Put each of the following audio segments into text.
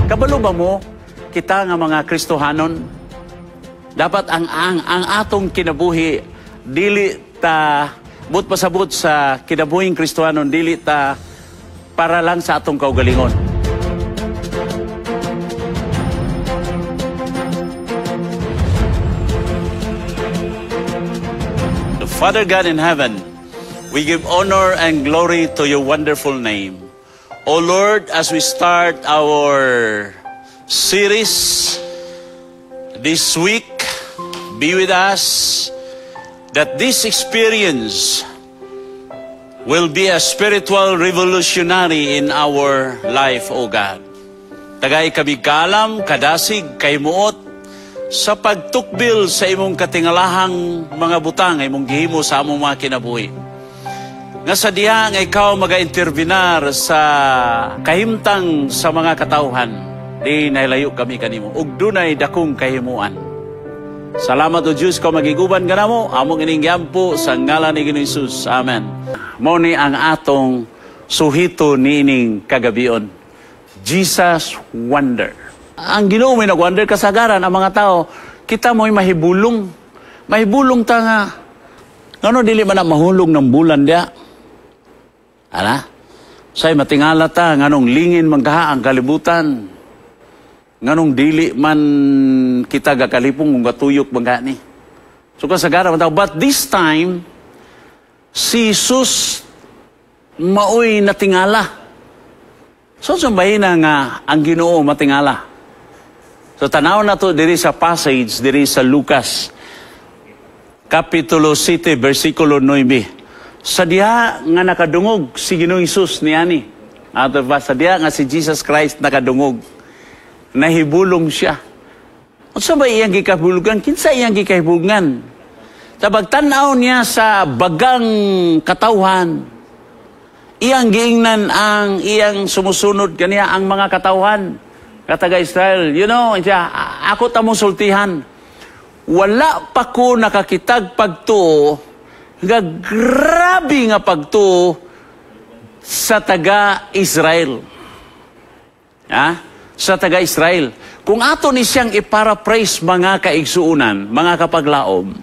Kabalo ba mo, kita nga mga Kristohanon, dapat ang atong kinabuhi, dili ta, but pasabot sa kinabuhing Kristohanon, dili ta para lang sa atong kaugalingon. Father God in heaven, we give honor and glory to your wonderful name. O Lord, as we start our series this week, be with us, that this experience will be a spiritual revolutionary in our life, O God. Tagay kami kalam, kadasig, kaymuot, sa pagtukbil sa imong katingalahang mga butang, imong gihimo sa among mga kinabuhi. Nga sa diha nga ikaw maga-intervenar sa kahimtang sa mga katawhan, di nailayo kami kanimo, ug dunay dakong kahimuan. Salamat o Diyos, ko magiguban ka na mo, among iningyampo sa ngalan ni Ginoong Hesus. Amen. Mao ni ang atong suhito ni ining kagabion. Jesus Wonder. Ang Ginoo may nag-wonder kasagaran ang mga tao, kita mo'y mahibulong. Mahibulong ta nga. Ngano dili man na mahulog ng bulan dia? Ala? Say matingala ta, nganong lingin manggaha ang kalibutan. Nganong dili man kita gakalipong kung gatuyok bangani. So kasagaran man tao. But this time, si Jesus maoy natingala. So sambahin na nga ang Ginoo matingala. So tanaw na to diri sa passage, diri sa Lucas, Kapitulo 7, versikulo 9. Sa diha nga nakadungog si Ginoong Hesus niani. Ato ba, sa diha nga si Jesus Christ nakadungog. Nahibulong siya. Unsa ba iyang gikahibulgan? Kinsa iyang gikahibulgan? Sa pagtanaw niya sa bagang katawhan, iyang giingnan ang iyang sumusunod kaniya ang mga katawhan. Kataga Israel, you know, ako tamong sultihan. Wala pa ko nakakitag pagtuo, nga grabe nga pagtuo sa taga Israel. Ha? Sa taga Israel. Kung ato ni siyang iparaphrase mga kaigsuunan, mga kapaglaom,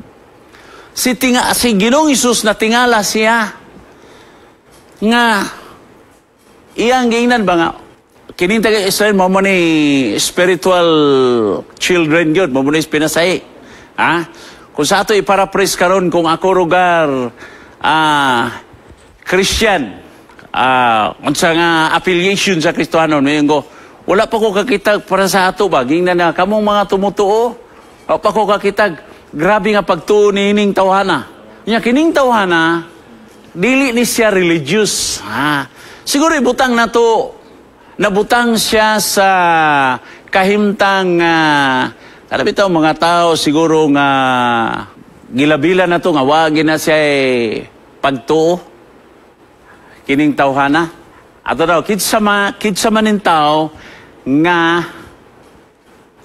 si Ginoong Hesus na tingala siya nga iyang giingnan ba nga, kining taga Israel, mo ni spiritual children yun, mo ni pinasay. Ha? Kung sa ato iparaphrase karon kung ako rugar Christian, unsa nga affiliation sa Kristohanon, mayon ko, wala pa ko kakitag para sa ato ba, gingnan na kamong mga tumutuo, wala pa ko kakitag, grabe nga pagtuo ni ining tawhana. Nya kining tawhana, dili ni siya religious. Ha? Siguro ibutang na to, nabutang siya sa kahimtang alam ito, mga tao siguro nga gilabila na to nga wagi na siya pagtuo kining tawhana. Ato daw kitsa manin tao nga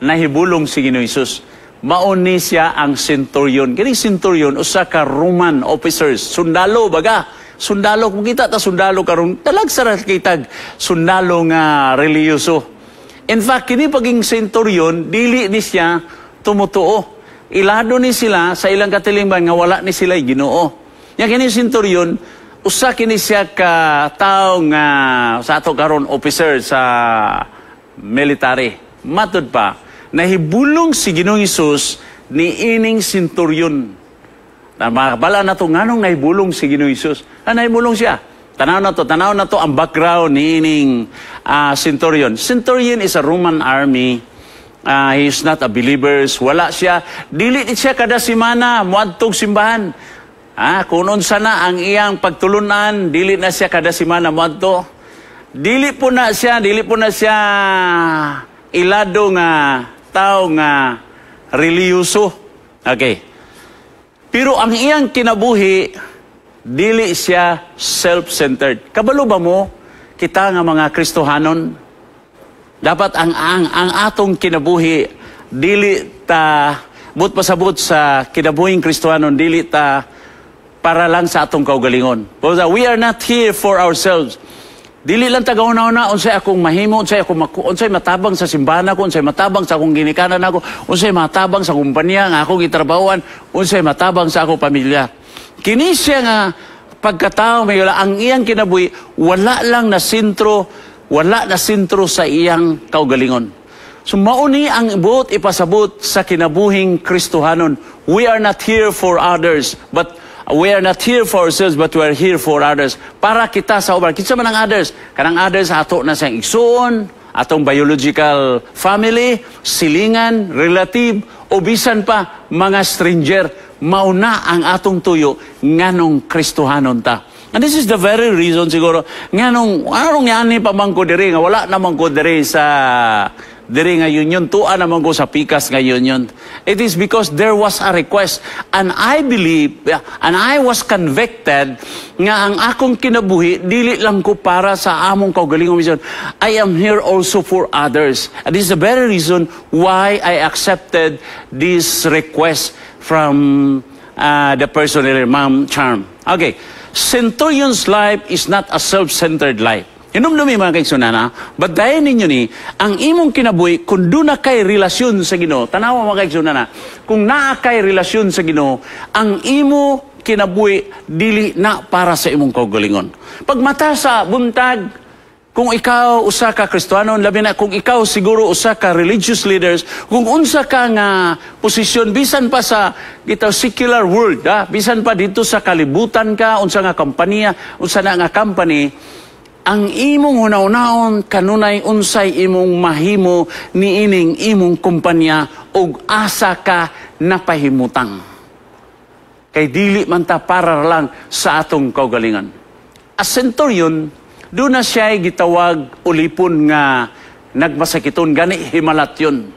nahibulong si Ginoong Hesus. Mauni siya ang centurion. Kining centurion usa ka Roman officers, sundalo baga. Sundalo, kung kita ta sundalo karon, talag sa kitag sundalo nga reliyoso. In fact, kini paging centurion, dili ni siya tumutuo. Ilado ni sila sa ilang katilingban nga wala ni sila Ginoo. Nya kini centurion, usa kini siya ka tao nga sa ato karon officer sa military. Matud pa, nahibulong si Ginoong Hesus ni ining centurion. Na makabala na to nganong nahibulong si Ginoong Hesus. Nahibulong siya. Tanaw na to ang background ni ining centurion. Centurion is a Roman army. He is not a believer. Wala siya. Dili siya kada semana muadtog simbahan. Kung unsa na ang iyang pagtulunan, dili na siya kada semana muadto. Dili po na siya ilado nga tao nga reliyoso. Okay. Pero ang iyang kinabuhi, dili siya self-centered. Kabalo ba mo, kita nga mga Kristohanon, dapat ang atong kinabuhi, dili ta, but pasabot sa kinabuhing Kristohanon, dili ta para lang sa atong kaugalingon. We are not here for ourselves. Dili lang tagaw-na unsay akong mahimo, unsay matabang sa simbahan ako, unsay matabang sa akong ginikanan ako, unsay matabang sa kumpanya nga akong gitrabahoan, unsay matabang sa akong pamilya. Kini siya nga pagkatao may ang iyang kinabuhi wala na sentro sa iyang kaugalingon. So mauni ang buot ipasabot sa kinabuhing Kristohanon. We are not here for others, but we are not here for ourselves, but we are here for others. Para kita sa uban. Kinsa man ang others? Kanang others ato na siyang igsoon, atong biological family, silingan, relative, o bisan pa mga stranger. Mauna ang atong tuyo nganong Kristohanon ta. And this is the very reason siguro nganong yani pa man ko diri nga wala naman ko diri sa diri nga union, tuwa naman ko sa pikas nga union. It is because there was a request. And I believe, and I was convicted nga ang akong kinabuhi, dili lang ko para sa among kaugalingong mission. I am here also for others. And this is the very reason why I accepted this request from the person, Ma'am Charm. Okay, centurion's life is not a self-centered life. Hinumdumi mga kaigsunana, but dahil ninyo ni, ang imong kinabuhi, kung doon na kay relasyon sa Ginoo, tanawa mga kaigsunana, kung naa kay relasyon sa Ginoo, ang imo kinabuhi, dili na para sa imong kaugalingon. Pagmata sa buntag, kung ikaw usa ka Kristohanon, labi na kung ikaw siguro usa ka religious leaders, kung unsa ka nga posisyon, bisan pa sa secular world, bisan pa dito sa kalibutan ka, unsa nga kompanya, unsa na nga company, ang imong hunaw-naon kanunay unsay imong mahimo niining imong kumpanya ug asa ka napahimutang. Kay dili man ta para lang sa atong kaugalingan. A centurion, doon na siya gitawag ulipon nga nagmasakiton, gani himalatyon.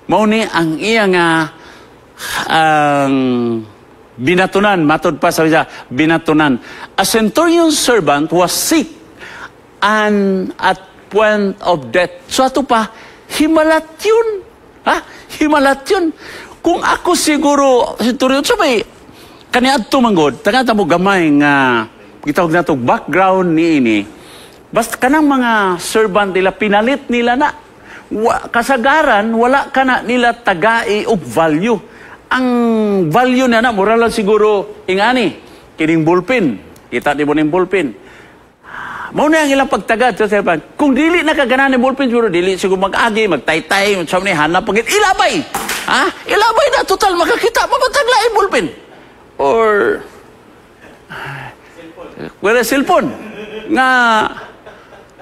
Mauni ang iya nga binatunan, matod pa sa binatunan. A centurion's servant was sick and at point of death. So ato pa, himalatyon. Himalatyon. Kung ako siguro, centurion, so may kaniadto manggod, tagata mo gamay nga gitawag na itong background ni ini. Basta kanang mga servant nila, pinalit nila na. Kasagaran, wala ka na nila tagai o value. Ang value na moral lang siguro, ingani, kining bullpen. Kita ni mo ng bullpen. Mauna ang ilang pagtagad sa servant. Kung dili nakaganan ni bullpen, siguro dili siguro mag-agi, magtay-tay, sabi ni hanap, pagit, ilabay! Ilabay na, total, makakita, mamatagla yung bullpen. Or, wala cellphone. Nga,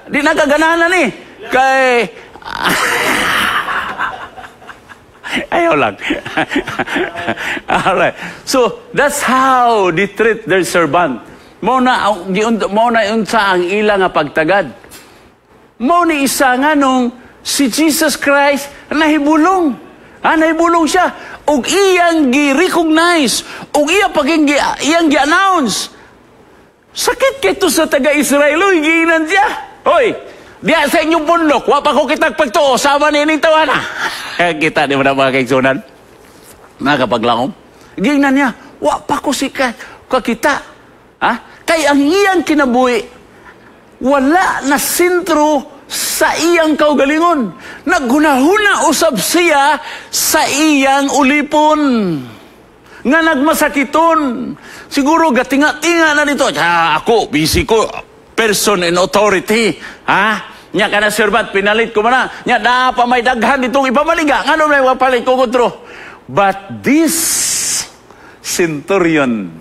di nakagananan eh. Kay, ayaw lang. Alright. So, that's how they treat their servant. Mauna yun sa ang ilang nga pagtagad. Mauna isa nga nung si Jesus Christ nahibulong. Nahibulong siya. Og iyang gi-recognize. Og iyang gi-announce. Sakit kito sa taga-Israel. Uy, giinan siya. Hoy, diya sa inyong bundok. Wapa ko kitag pagtuo. Sama ni ining tawana. Kita di mo na mga kaigsunan. Nakapaglangon. Giinan niya. Wapa ko si kakita. Kaya ang iyang kinabuhi, wala na sentro sa iyang kaugalingon. Naggunahuna usab siya sa iyang ulipon. Nga nagmasakiton. Siguro gatinga-tinga na nito. Ako, busy ko, person in authority. Nya ka na servant, pinalit ko mana. Nya na pa may daghan itong ipamaliga. Nga may wapalit ko kontro. But this centurion,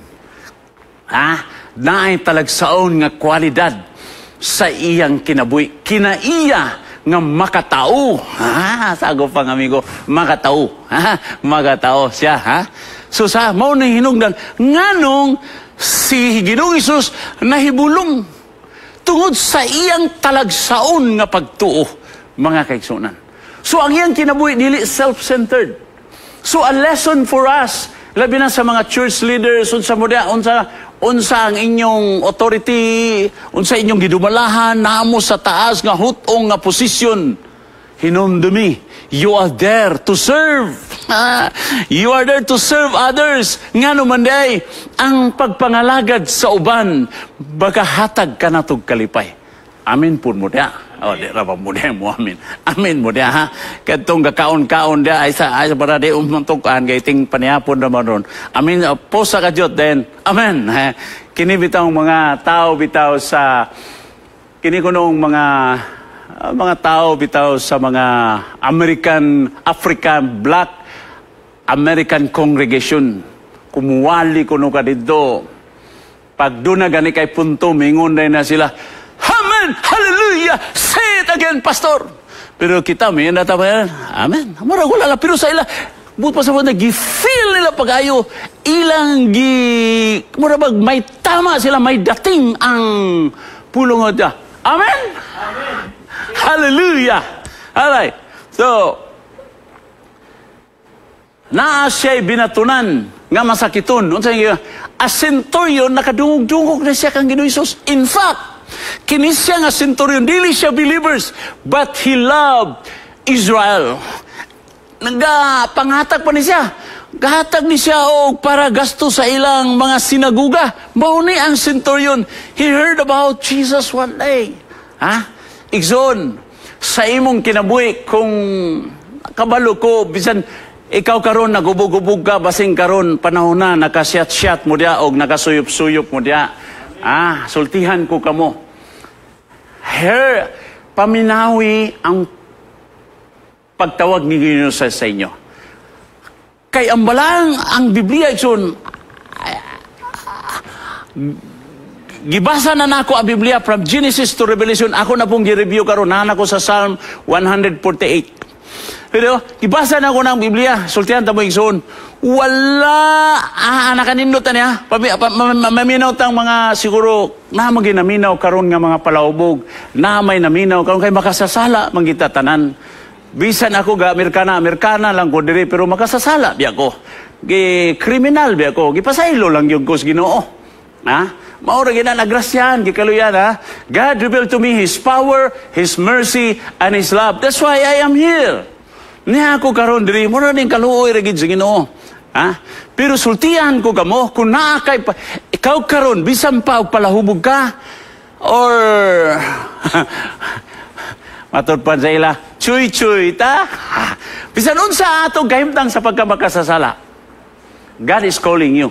naay talagsaon nga kwalidad sa iyang kinabuhi. Kinaiya nga makatao. Sago pang amigo, makatao. Makatao siya. So sa mao na hinungdan, nganong si Ginoong Hesus nahibulong tungod sa iyang talagsaon nga pagtuo, mga kaigsunan. So ang iyang kinabuhi dili self-centered. So a lesson for us, labi na sa mga church leaders, unsa ang inyong authority, unsa inyong gidumalahan, namo sa taas nga hutong nga posisyon. Hinumdumi, you are there to serve. You are there to serve others. Nga naman day, ang pagpangalagad sa uban, bagahatag ka na tog kalipay. Amin pun mo dia. Oh, di ra mo dia mo amin. Amin mo dia ha. Kadtong gakaon-kaon dia ay sa para di umuntukan kay ting panihapon ra ron. Amin po sa kadyot then. Amen. Kini bitaw mga tao bitaw sa kini kunong mga tao bitaw sa mga African Black American congregation. Kumuwali kuno ka dito. Pag doon na gani kay punto, mingon na sila, Amen! Hallelujah! Say it again, Pastor! Pero kita, may nata ba yan? Amen! Marag wala lang. Pero sa ila, buot pa sa mga gi-feel nila pag-ayo, ilang marabag, may tama sila, may dating ang pulong niya. Amen! Amen! Hallelujah! Alright. So, naa siya'y binatunan nga masakiton. A centurion, nakadungog-dungog na siya kang Ginoong Hesus. In fact, kini siya nga centurion, dili siya believers, but he loved Israel. Pangatag pa ni siya. Gahatag ni siya og para gasto sa ilang mga sinaguga. Mauni ang centurion. He heard about Jesus one day. Igsoon, sa imong kinabuhi, kung kabalo ko, bisan ikaw karon nagubog-ubog ka, basing karon panahon na nakasyat-syat mo dia o nakasuyop-suyop mo dia. Sultihan ko kamo. Paminawi ang pagtawag ni Ginoon sa inyo. Kay ang balang ang Biblia ison, gibasa na nako ang Biblia from Genesis to Revelation. Ako na pong gi-review karon na ko sa Psalm 148. Pero, ibasa na ko ng Biblia, sultihan tamo igsoon, wala, nakanindot na niya, maminaw tang mga, siguro, na maginaminaw karon nga mga palaubog, na may naminaw karon kay makasasala, manggita tanan. Bisan ako ga, Amerikana lang ko diri, pero makasasala, biya ko. Kriminal, biya ko. Gipasaylo lang yung kus Ginoo. Maura gina nagrasyan, gikaluyan God revealed to me His power, His mercy, and His love. That's why I am here. Niya ako karon diri, mura ning kaluoy ra gid sa Ginoo. Pero sultihan ko kamo kung naa kay ikaw karon bisan pa og palahubog ka or matod pa sa ila, chuy-chuy ta. Bisan unsa atong kahimtang sa pagkamakasasala. God is calling you.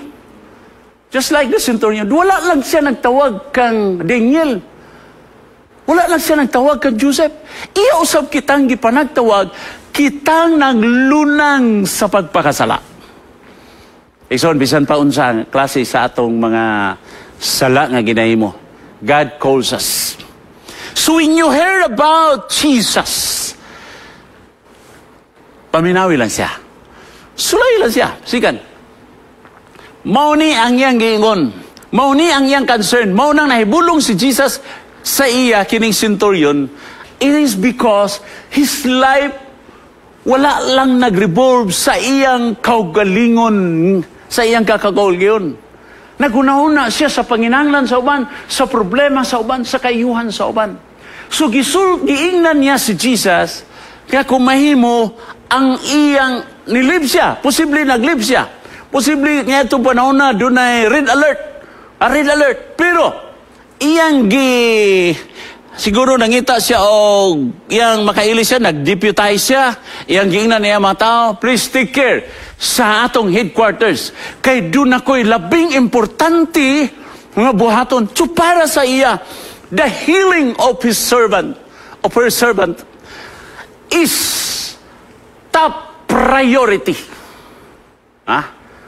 Just like the centurion, wala lang siya nagtawag kang Daniel. Wala lang siya nagtawag kang Joseph. Iya usab kitang gipanagtawag, kitang naglunang sa pagpakasala. Ikson, bisan pa unsang klase sa atong mga sala nga ginahimo. God calls us. So when you heard about Jesus, paminawi lang siya. Sulay lang siya. Sikan. Mauni ang iyang giingon. Mauni ang iyang concern. Maunang nahibulong si Jesus sa iya, kining centurion. It is because his life wala lang nag-revolve sa iyang kaugalingon, sa iyang kakagolgiyon. Nagunahuna siya sa panginanglan sa uban, sa problema sa uban, sa kayuhan sa uban. So giingnan niya si Jesus, kaya kung mahimo, ang iyang nilib siya. Posible naglib siya. Posible nga itong panahon na doon ay red alert. Red alert. Pero, iyang siguro nangita siya o iyang makailis siya, nag-deputize siya, iyang giingnan niya mga tao, please take care sa atong headquarters. Kay doon ako'y labing importante mga buhaton. So para sa iya, the healing of his servant, of her servant, is top priority.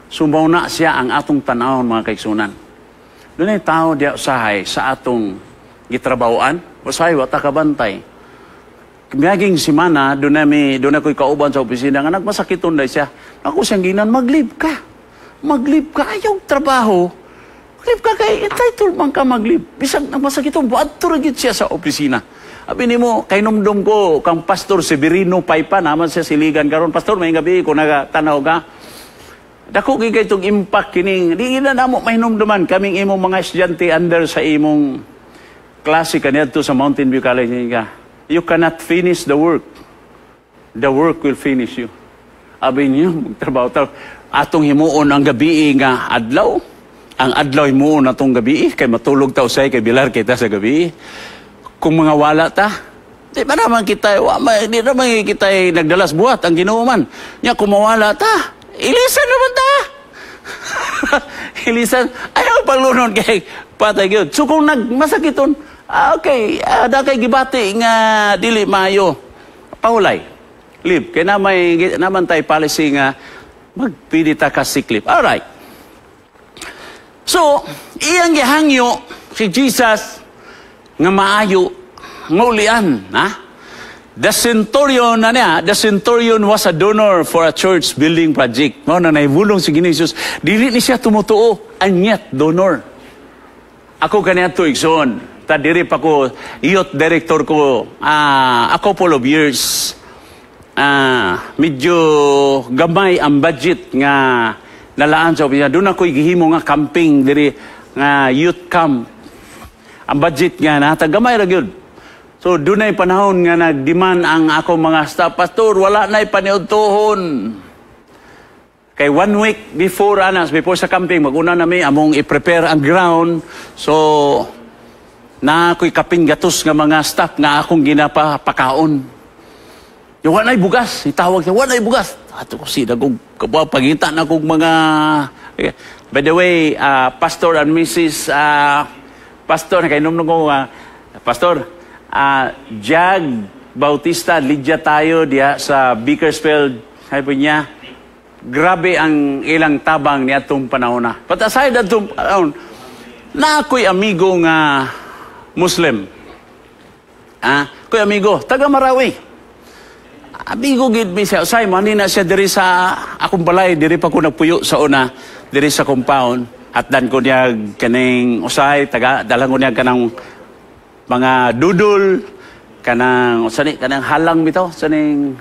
Sumaw na siya ang atong tanawon, mga kaigsunan. Doon ay tao diya usahay sa atong gitrabahoan, usahay wata kabantay. Kumiyaging simana, doon ako'y kauban sa opisina, nga nagmasakiton na siya. Ako siyang ginan, maglib ka. Maglib ka, ayaw trabaho. Maglib ka kay, entitled man ka maglib. Bisang nagmasakiton, buat turagit siya sa opisina. Abi ni mo, kay numdum ko, kang Pastor Severino Paipa, naman siya siligan karon. Pastor, may gabi ko nagatanaw ka. Dako gigay itong impact kining, di na namo mahinumduman kaming imong mga estudyante under sa imong klase kanito sa Mountain View College nga. You cannot finish the work. The work will finish you. Abi niyo, magtrabaho atong himuon ang gabi nga adlaw. Ang adlaw himuon atong gabi kay matulog ta usay kay bilar kita sa gabi. kung mga wala ta, di ba naman kita, di naman kita nagdalas buhat ang Ginoo man. Nya kung mawala ta, ilisan naman ta. Ilisan, ayaw paglunod kay patay gyud. So kung nagmasakiton, okay, ada kay gibati nga dili maayo. Paulay, leave. Kaya naman tayo policy nga magpili ta ka sick leave. Alright. So, iyang gihangyo si Jesus nga maayo, nga ulian, ha? The centurion was a donor for a church building project. No, na naibulong si Ginoong Jesus, dili ni siya tumutuo, and yet donor. Ako kaniya to igsoon. Diri pa ko, youth director ko, a couple of years. Medyo gamay ang budget nga nalaan sa opisina. Doon ako igihimo nga camping, diri nga youth camp. Ang budget nga na, tagamay ra gyud. So, doon ay panahon nga nag-demand ang ako mga staff. Pastor, wala na'y paniudtohon. Kay 1 week before sa camping, mag-una namin among i-prepare ang ground. So, na ako'y kaping gatos nga mga staff nga akong ginapakaon. Yung wala na'y bugas. Itawag siya, wala na'y bugas. Ato ko sila kung pagita na kong mga... By the way, Pastor and Mrs. Pastor, kainom ko, Pastor, Jag Bautista, Lydia tayo diya sa Bakersfield. Sabi niya, grabe ang ilang tabang niya itong panahon na. But aside at itong panahon, na ako'y amigo nga Muslim. Ako'y amigo, taga Marawi. Amigo gid mi siya. Say, manina siya diri sa akong balay, diri pa ko nagpuyo sa una, diri sa compound. At dan ko niya kaning usay, dalang ko niya kanang mga dudol, kanang halang bitaw, sanang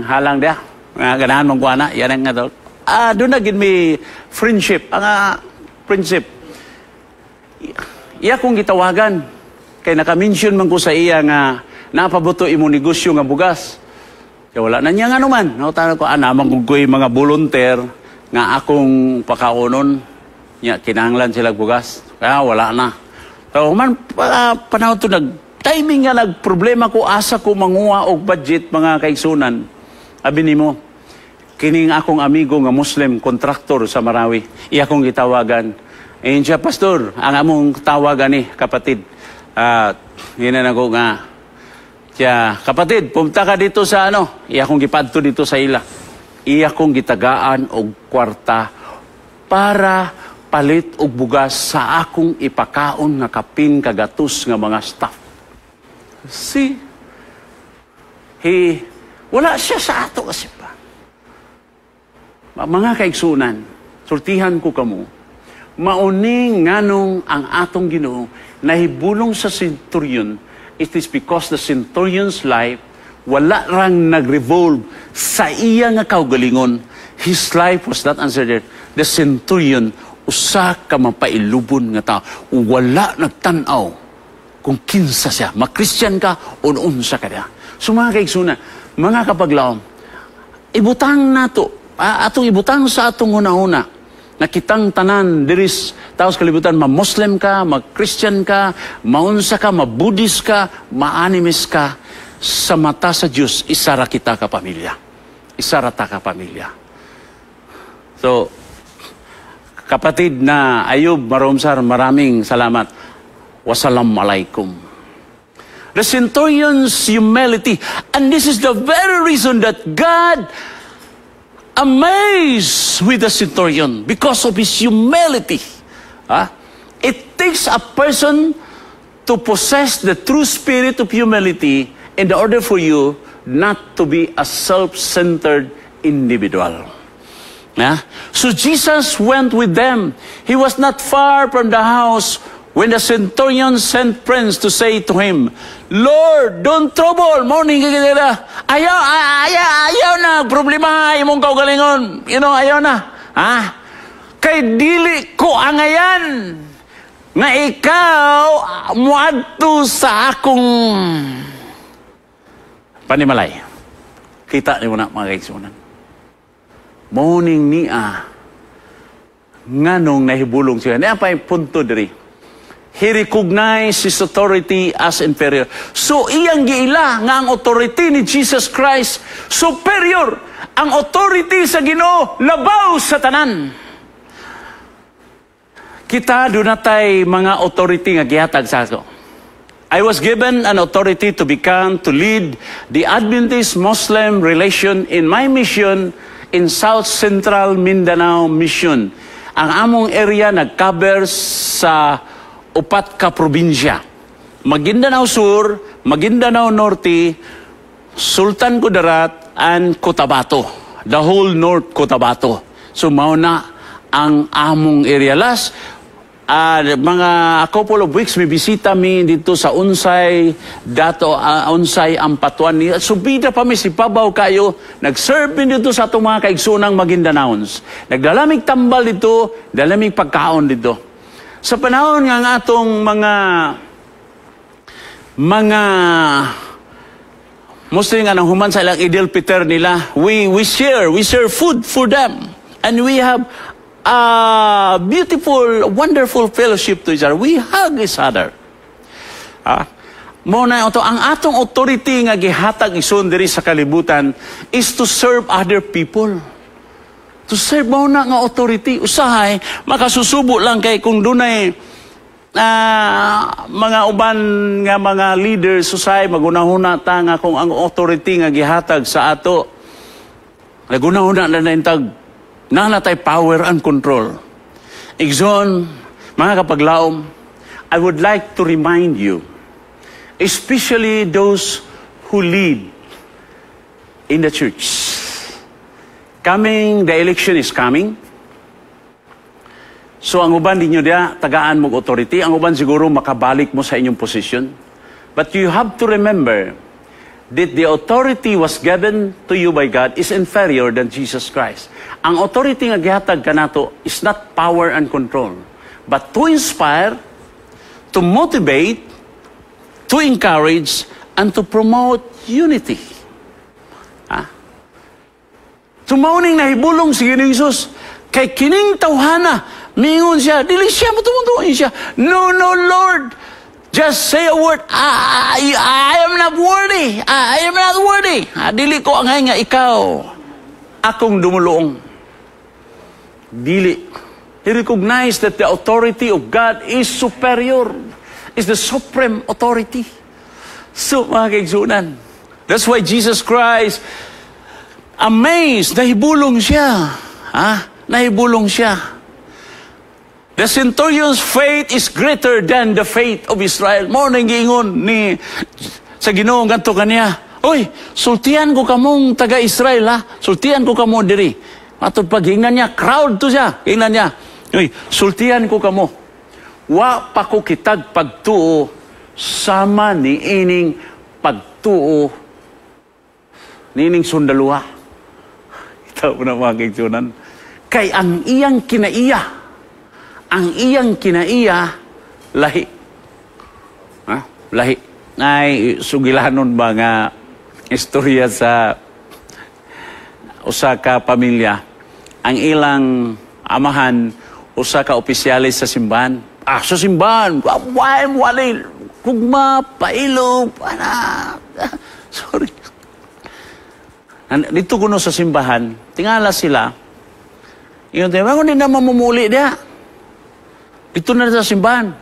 halang dia, nga ganahan mong kuana, yan ang nga daw. Doon na gid mi friendship, ang friendship. Iya kong gitawagan, kay naka-mention man ko sa iya nga, napabuto imo negosyo nga bugas. Kaya wala na niya nga naman. Nautangan ko, naman kung ko'y mga volunteer, nga akong pakaunon, kinahanglan sila bugas. Kaya wala na. So, panahon ito, timing nga nagproblema ko, asa ko manguha og budget, mga kaigsunan. Abi nimo, kining akong amigo nga Muslim, kontraktor sa Marawi, iya kong gitawagan. Ayun siya, Pastor, ang among tawagan ni kapatid. Yun na ko nga, siya, kapatid, pumunta ka dito sa iya kong gipadto dito sa ila. Iya kong gitagaan og kwarta para palit og bugas sa akong ipakaon nga kapin kagatus nga mga staff. See? Wala siya sa ato kasi pa. Mga kaigsunan, sultihan ko kamo, mauning nganong ang atong Ginoo nahibulong sa centurion, it is because the centurion's life wala rang nag-revolve sa iya nga kaugalingon. His life was not answered there. The centurion, usa ka mapailubon nga tao. Wala nagtanaw kung kinsa siya. Makristiyan ka, unsa ka niya. So mga kaigsunan, mga kapaglaom, ibutang nato, atong ibutang sa atong una-una, na kitang tanan, diris, taos kalibutan, ma-Muslim ka, ma-Christian ka, maunsa ka, ma-Buddhist ka, ma-animist ka, sa mata sa Diyos, isara kita ka pamilya. Isara ta ka pamilya. So, kapatid na Ayub Maromsar, maraming salamat. Wassalamualaikum. The centurion's humility, and this is the very reason that God amazed with the centurion, because of his humility. It takes a person to possess the true spirit of humility in order for you not to be a self-centered individual. So Jesus went with them. He was not far from the house when the centurion sent friends to say to him, Lord, don't trouble. Morning, ayaw na. Problema, imong kaugalingon. Ayaw na. Kay dili ko angayan nga ikaw muadto sa akong panimalay. Kita niyo na mga kaigsunan. Morning niya, nganong nahibulong siya. Niya pa yung punto diri. He recognized his authority as inferior. So, iyang giila nga ang authority ni Jesus Christ superior. Ang authority sa Ginoo labaw sa tanan. Kita dunatay mga authority nga gihatag sa ato. I was given an authority to lead the Adventist Muslim relation in my mission in South Central Mindanao Mission. Ang among area nag-cover sa 4 ka probinsya. Maguindanao Sur, Maguindanao Norte, Sultan Kudarat, and Cotabato. The whole North Cotabato. So, mauna ang among area. Last, mga a couple of weeks, may bisita mi dito sa Unsay, Unsay, Ampatuan. Subida pa mi si Pabaw kayo, nag-serve dito sa itong mga kaigsunang Maguindanaons. Nagdalamig tambal dito, dalamig pagkaon dito. Sa panahon nga atong mga Muslim nga nang human sa ilang Idil Peter nila, we share food for them. And we have a beautiful, wonderful fellowship to each other. We hug each other. Muna ito, ang atong authority nga gihatag ison diri sa kalibutan is to serve other people. To serve mo na nga authority. Usahay, makasusubo lang kay kung dunay mga uban nga mga leaders, usahay, magunahuna ta nga kung ang authority nga gihatag sa ato. Nagunahuna na naintag, nanatay power and control. Igsoon, mga kapaglaom, I would like to remind you, especially those who lead in the church. The election is coming. So ang uban ninyo dia, tagaan mo authority. Ang uban siguro makabalik mo sa inyong position. But you have to remember that the authority was given to you by God is inferior than Jesus Christ. Ang authority nga gihatag kanato is not power and control, but to inspire, to motivate, to encourage, and to promote unity. Tumauning nahibulong si Ginoong Hesus kay kining tawhana, mingon siya, dili siya matumutuin siya. No, Lord, just say a word. I am not worthy. I am not worthy. Dili ko ang nga ikaw akong dumulong. Dili. He recognized that the authority of God is superior, is the supreme authority. So, mga kaigsunan, that's why Jesus Christ, amazed, nahibulong siya. Nahibulong siya. The centurion's faith is greater than the faith of Israel. Mo nang giingon ni sa Ginoo ngadto kaniya, "Oy, sultian ko kamong taga-Israel ha. Sultian ko kamo diri." Matod paghingan niya, crowd to siya. Hingan niya, "Oy, sultian ko kamo. Wa pa ko kitag pagtuo sama ni ining pagtuo nining sundalua." Ito na mga kaigsunan. Kay ang iyang kinaiya, lahi. Lahi. Ay, sugilanon ba nga istorya sa usa ka pamilya. Ang ilang amahan, usa ka opisyalis sa simbahan. Sa simbahan, walay, kugma, pailog, sorry. Dito kuno sa simbahan, tingala sila, yun tayo, bakit hindi na mamumuli dia? Dito na sa simbahan.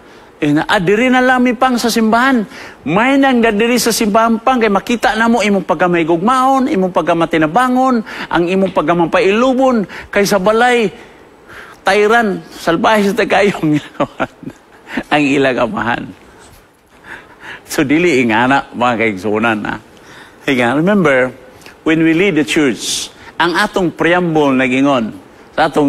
Adiri na lang mi pang sa simbahan. May nang dadiri sa simbahan pang, kay makita na mo imong pagkamay gugmaon, imong pagkamatinabangon, ang imong pagkamampailubon, kay sa balay, tayran, salbahe sa tagayong ang ilang amahan. So, dili ingana, mga kaigsunan. Remember, when we lead the church, ang atong preamble nagingon,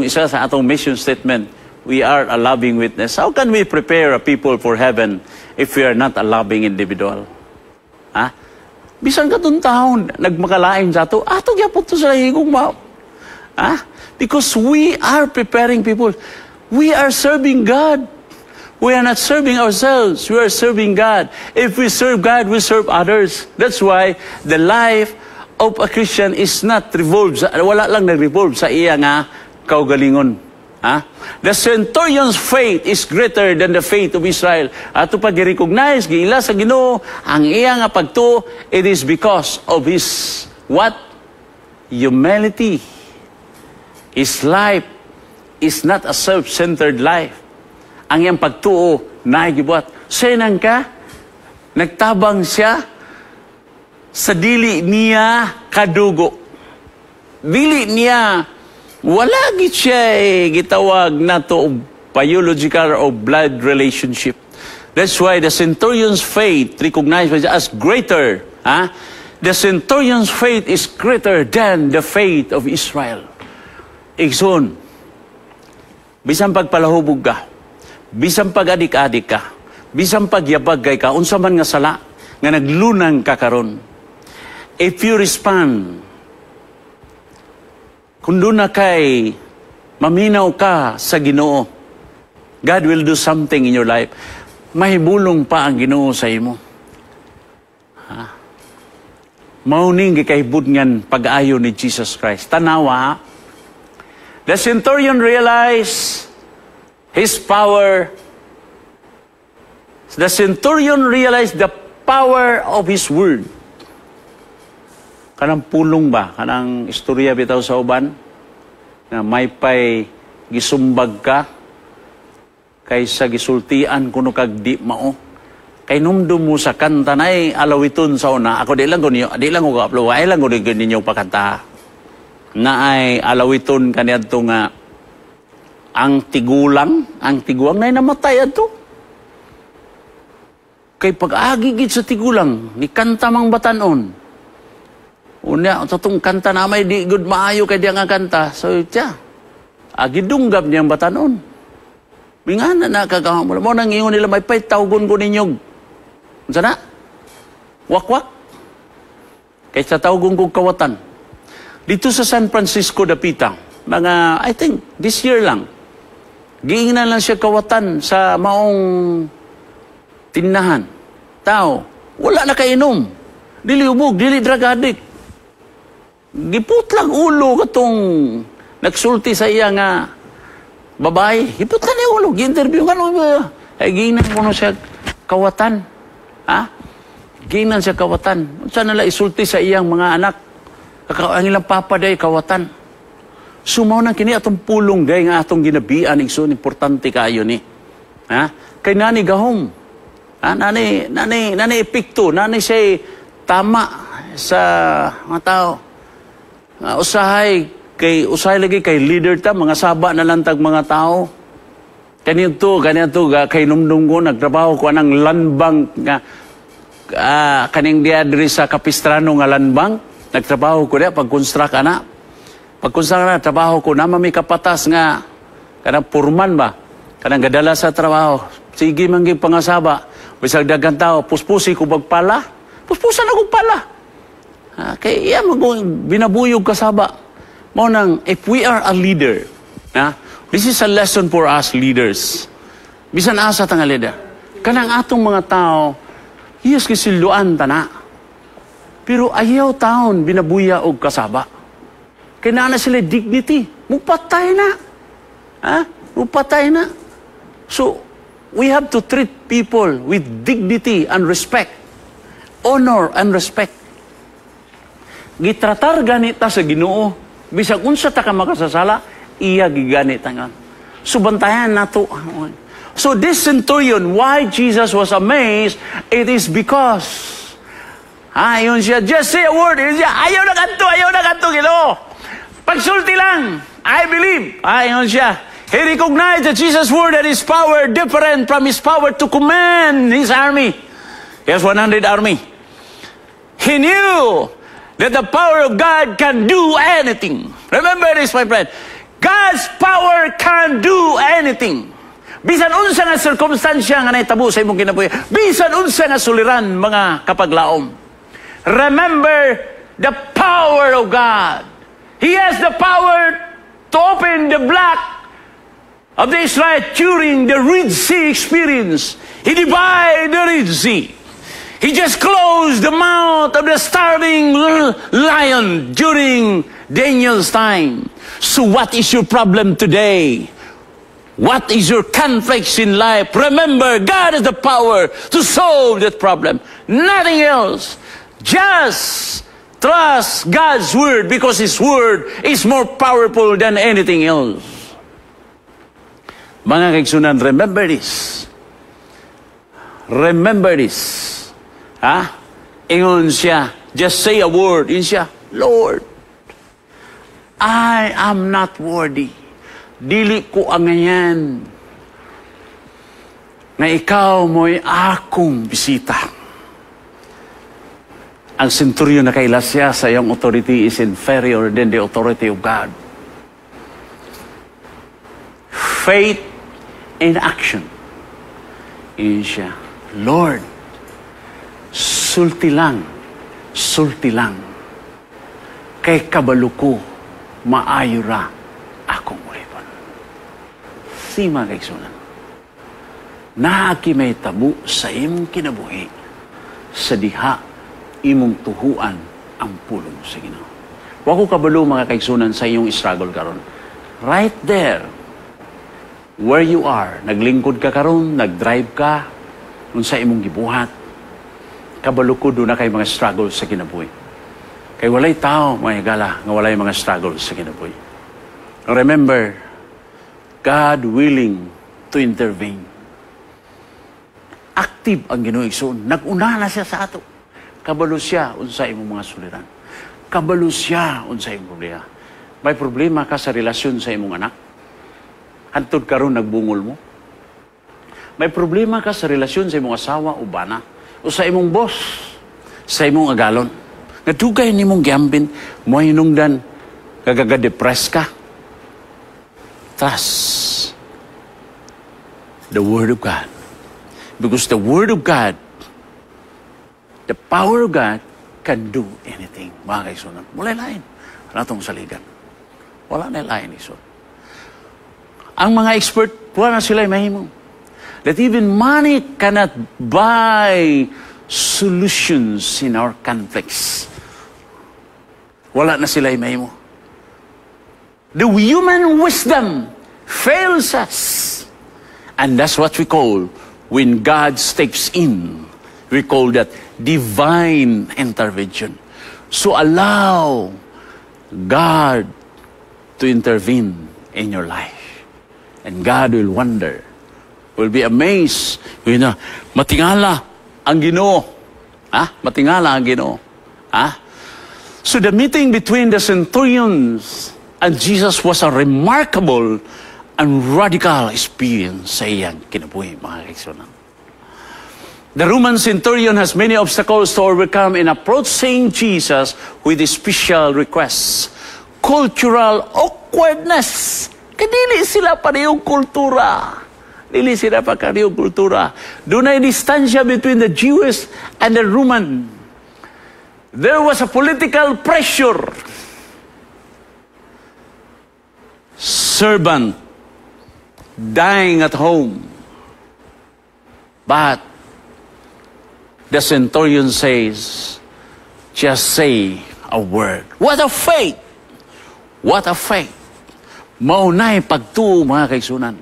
isa sa atong mission statement, we are a loving witness. How can we prepare a people for heaven if we are not a loving individual? Bisan ka itong taon, nagmakalain sa ato, gyapot to sa higong mao. Because we are preparing people. We are serving God. We are not serving ourselves. We are serving God. If we serve God, we serve others. That's why the life of a Christian is not revolved. Wala lang nag-revolve sa iya nga kaugalingon. The centurion's faith is greater than the faith of Israel. Ato pag i-recognize, giila sa Ginoo, ang iya nga pagtuo, it is because of his, what? Humility. His life is not a self-centered life. Ang iyang pagtuo, naigibuat. Senang ka, nagtabang siya sa dili niya kadugo. Dili niya, wala gid siya gitawag na to biological or blood relationship. That's why the centurion's faith recognized as greater. The centurion's faith is greater than the faith of Israel. Igsoon, bisan pagpalahubog ka, bisan pag-adik-adik ka, bisan pagyabagay ka, unsa man nga sala, nga naglunang ka karon. If you respond, kung doon na kay maminaw ka sa Ginoo, God will do something in your life. Mahibulong pa ang Ginoo sa imo. Mauning gikahibudngan pag-ayo ni Jesus Christ. Tanawa, the centurion realized his power. The centurion realized the power of his word. Kanang pulong ba? Kanang istorya bitaw sa uban? Na may pay gisumbag ka kaysa gisultian kuno kag di mao. Kay numdum mo sa kanta na alawiton sa una. Ako di lang ko ka-upload. Ay lang ko ninyo pakanta. Na ay alawiton kaniyadto nga ang tigulang na namatay adto. Kay pag-agigit sa tigulang, ni kanta mang batanon. Unya, itong kanta na may di good maayo kay diya nga kanta. So, agidunggab niyang batanon. Mingana na kagawang mo. Mo nang ingon nila, may pay tawgon ko ninyog. Unsa na? Wakwak. Kay sa tawgon ko kawatan. Dito sa San Francisco Dapita, mga, I think, this year lang, giingnan lang siya kawatan sa maong tindahan. Tao, wala na kainom. Dili ubog, dili drug addict. Giputlang ulo katong nagsulti sa iya nga babae. Giputlang niya ulo. Gi-interview ka nung ay giingnan ko siya kawatan. Giingnan siya kawatan. Saan nila isulti sa iyang mga anak? Ang ilang papaday kawatan. Sumaw na kini atong pulong gay nga atong ginabian igsoon importante kayo ni. Kay nani gahom. Nani epekto, nani siya tama sa mga tao. Usahay lagi kay leader ta, mga saba na lantag mga tao. Ganito kay numdum ko nagtrabaho ko anang landbank nga kaning diadri sa Capistrano nga landbank. Nagtrabaho ko diya pag-construct ana. Pag-construct na trabaho ko na may kapatas nga kanang purman ba. Kanang gadala sa trabaho. Sige man gyud pangasaba. Bisag daghang tao, puspusi ko bagpala. Puspusan ako pala. Kay iya binabuyog kasaba. Mao nang if we are a leader, this is a lesson for us leaders. Bisan asa ta nga leader. Kanang atong mga tao, iyas kisilduan ta na. Pero ayaw taon binabuya og kasaba. Kay na sila dignity. Mupatay na. Mupatay na. So, we have to treat people with dignity and respect. Honor and respect. Gitratar ganita sa Ginoo. Bisag unsa ta ka makasasala, iya giganit nga. So, bantayan nato. So, this centurion, why Jesus was amazed, it is because yun siya, just say a word. Yun siya, ayaw na kanto, Ginoo. Pagsulti lang, I believe. Yun siya. He recognized that Jesus' word and his power different from his power to command his army. He has 100 army. He knew that the power of God can do anything. Remember this, my friend. God's power can do anything. Bisan unsa nga circumstansya nga naitabo sa imong kinabuhi. Bisan unsa nga suliran mga kapaglaom. Remember the power of God. He has the power to open the block of the Israelites during the Red Sea experience. He divided the Red Sea. He just closed the mouth of the starving lion during Daniel's time. So what is your problem today? What is your conflicts in life? Remember, God has the power to solve that problem. Nothing else. Just trust God's word because His word is more powerful than anything else. Mga kaigsunan, remember this. Remember this. Ingon siya, just say a word. Ingon siya, Lord, I am not worthy. Dili ko ang ngayon na ikaw mo'y akong bisita. Ang centurion na kailas siya sa iyong authority is inferior than the authority of God. Faith in action. Iyon siya, Lord, sulti lang, kay kabalo ko, maayo ra akong ulipon. Si mga kaigsunan, naaki may tabu sa imong kinabuhi, sa diha imong tuhuan ang pulong sa Ginoo. Wa ko kabalo mga kaigsunan sa iyong struggle karon. Right there, where you are, naglingkod ka karon, nagdrive ka, unsa imong gibuhat, kabalo ko doon na kay mga struggle sa kinabuhi. Kay walay tao, mga higala, nga walay mga struggle sa kinabuhi. Remember, God willing to intervene. Active ang Ginoo igsoon. Nag-una na siya sa ato. Kabalo siya unsa imong mga suliran. Kabalo siya unsa imong problema. May problema ka sa relasyon sa imong anak? Hantod karon nagbungol mo? May problema ka sa relasyon sa imong asawa o bana? O sa imong boss? Sa imong agalon? Nadugay ni mong giambin, mo hinungdan, kagaga-depress ka? Trust the Word of God. Because the Word of God, the power of God, can do anything. Mga kaigsunan, wala lain. Natong saligan. Wala na lain iso. Ang mga expert, wala na sila mahimo. That even money cannot buy solutions in our conflicts. Wala na sila mahimo. The human wisdom fails us. And that's what we call, when God steps in, we call that divine intervention. So allow God to intervene in your life. And God will wonder, will be amazed. Matingala ang Ginoo. Matingala ang Ginoo. So the meeting between the centurions and Jesus was a remarkable and radical experience sa iyang kinabuhi, mga kaigsunan. The Roman centurion has many obstacles to overcome in approaching Jesus with special requests. Cultural awkwardness. Kadili sila parehong kultura. Dili sila pa parehong kultura. Doon ay distansya between the Jewish and the Roman. There was a political pressure. Servant dying at home. But the centurion says, just say a word. What a faith! What a faith! Maunay pagtuo, mga kaigsunan.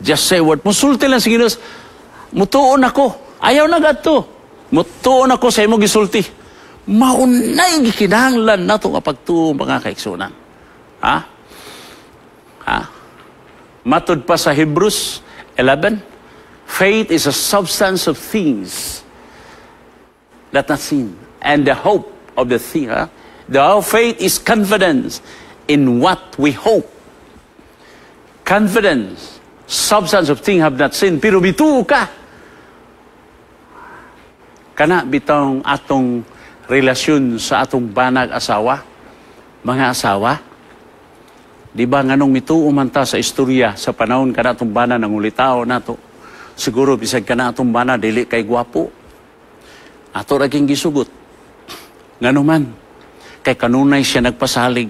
Just say a word. Musulti lang si Ginoo. Mutuon ako. Ayaw na gadto. Mutuon ako sa imong gisulti. Maunay gikinahanglan nato nga pagtuo, mga kaigsunan. Matod pa sa Hebrews 11, faith is a substance of things that not seen, and the hope of the thing. The faith is confidence in what we hope. Confidence, substance of things have not seen, pero bituo ka. Kana bitong atong relasyon sa atong banag asawa, mga asawa. Di ba nganong mituo man ta sa istorya sa panahon kana atong bana nangulitaw nato. Siguro bisag kana atong bana dili kay gwapo. Ato ra king gisugot. Ngano man kay kanunay siya nagpasalig.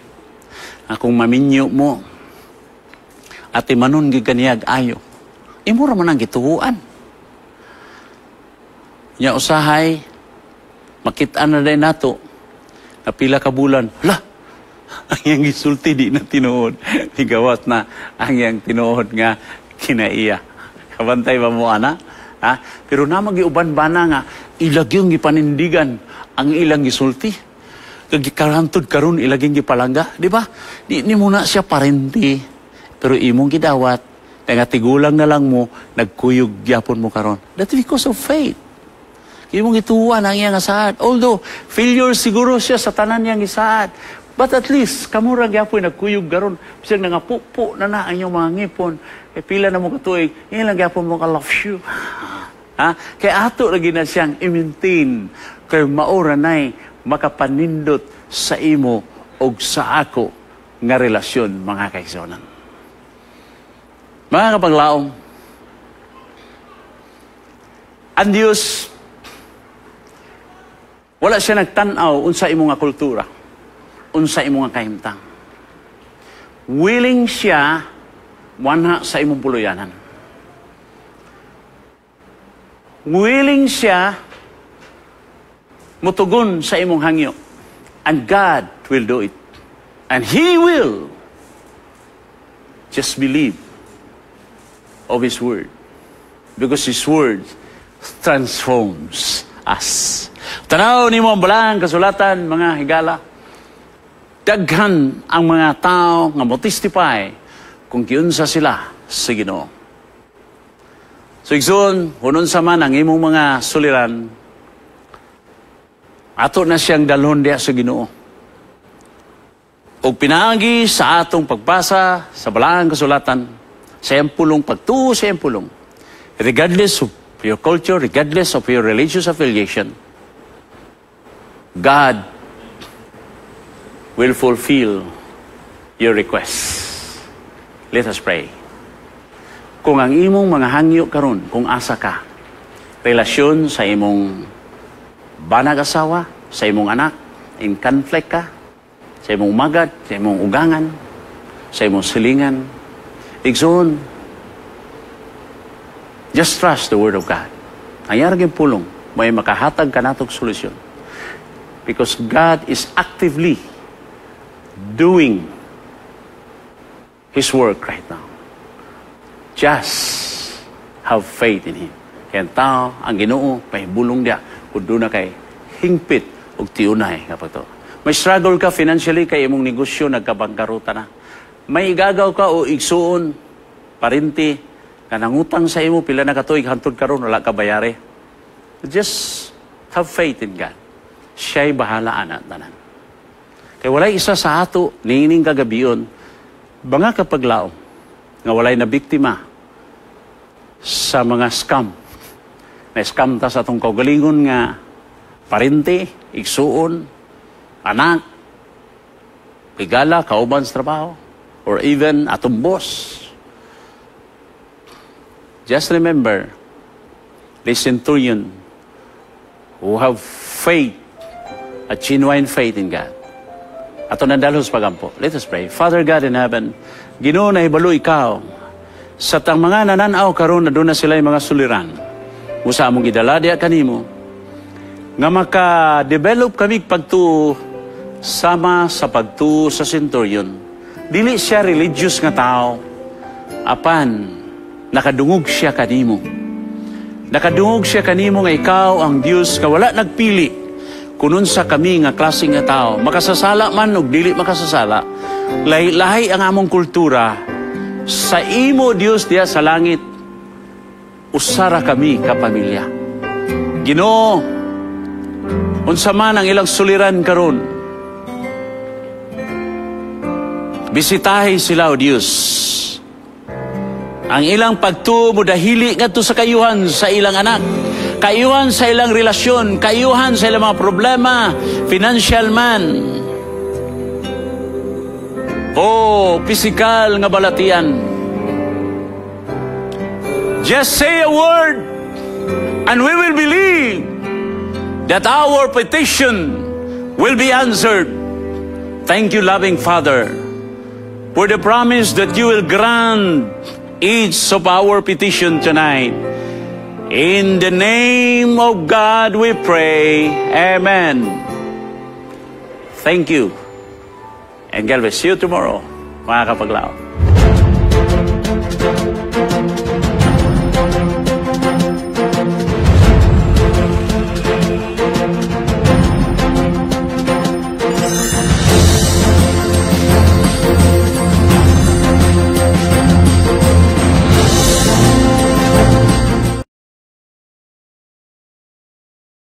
Akong maminyo mo. Ati manon giganiyag ayo. Imo ra man ang gituuan. Nya usahay makit-an na day nato. Napila ka bulan. Hala, Ang iyang gisulti di na tinuod. Igawas na ang iyang tinuod nga kinaiya. Kabantay ba mo, ana? Ha? Pero na magiuban ba na nga, ilagyong gipanindigan ang ilang gisulti. Kagikarantod karon ilaging gipalangga. Di ba? Di muna siya parenti. Pero imong gidawat, nangatigulang na lang mo, nagkuyog yapon mo karon. That's because of faith. Imong ituwan ang iyang asaad. Although, failure siguro siya sa tanan niyang isaad. But at least, kamurag yapon nagkuyog karon. Bisag nangapupo na ang inyong mga ngipon. Kaya pila na mo katuig, ilang yapon mo ka-love you. Ha? Kaya ato lagi na siyang i-maintain. Kaya maura na'y makapanindot sa imo o sa ako nga relasyon, mga kaisonan. Mga kapaglaom, ang Diyos, wala siya nagtanaw unsa imo nga kultura, unsa imo nga kahimtang. Willing siya wanha sa imong puluyanan. Willing siya mutugon sa imong hangyo. And God will do it. And He will. Just believe of His Word. Because His Word transforms us. Tanaw ni mo ang balang kasulatan, mga higala. Daghan ang mga tao nga mo-testify kung kiunsa sila sa Ginoo. So, igsoon, hunon sa man ang imong mga suliran, ato na siyang dalhon diya sa Ginoo. O pinaagi sa atong pagbasa sa balang kasulatan, sa iyang pulong, pagtuo sa iyang pulong, regardless of your culture, regardless of your religious affiliation, God will fulfill your requests. Let us pray. Kung ang imong mga hangyo karon, kung asa ka, relasyon sa imong banag asawa, sa imong anak, in conflict ka, sa imong magad, sa imong ugangan, sa imong silingan, igsoon, just trust the Word of God. Ang yaraging pulong, may makahatag ka natong solusyon. Because God is actively doing His work right now. Just have faith in Him. Kaya tao, ang Ginoo, pahibulong dia, kung doon na kay hingpit o tiunay kapag to. May struggle ka financially kay imong negosyo, nagkabangkaruta na. May igagaw ka o igsuon, parinti, kanangutang sa imo, pila na katuig, hantod karon wala ka bayari. Just have faith in God. Siya'y bahala anak tanan. Kaya walay isa sa ato, niining kagabiyon, banga kapaglaom, nga walay na biktima sa mga scam. Na-scam ta sa atong kaugalingon nga parente, igsuon, anak, pigala, kauban sa trabaho, or even atong boss. Just remember, the centurion who have faith, a genuine faith in God. Ato nandalos pagampo. Let us pray. Father God in heaven, Ginoo na ibalo ikaw sa tang mga nananaw karon na doon na sila yung mga suliran. Usa among gidala diya kanimo nga maka-develop kami pagtuo sama sa pagtuo sa centurion. Dili siya religious nga tao, apan nakadungog siya kanimo. Nakadungog siya kanimo nga ikaw ang Dios nga wala nagpili kunun sa kami nga klase nga tao. Makasasala man o dili makasasala. Lahi-lahi ang among kultura. Sa imo Dios diya sa langit, usara kami kapamilya. Ginoo, unsa man ang ilang suliran karon, bisitahi sila o Dios. Ang ilang pagtuo mo dahili ngadto sa kayuhan sa ilang anak, kayuhan sa ilang relasyon, kayuhan sa ilang mga problema, financial man, o physical nga balatian. Just say a word and we will believe that our petition will be answered. Thank you, loving Father, for the promise that you will grant each of our petition tonight. In the name of God we pray. Amen. Thank you. And God bless. See you tomorrow, mga kapaglaw.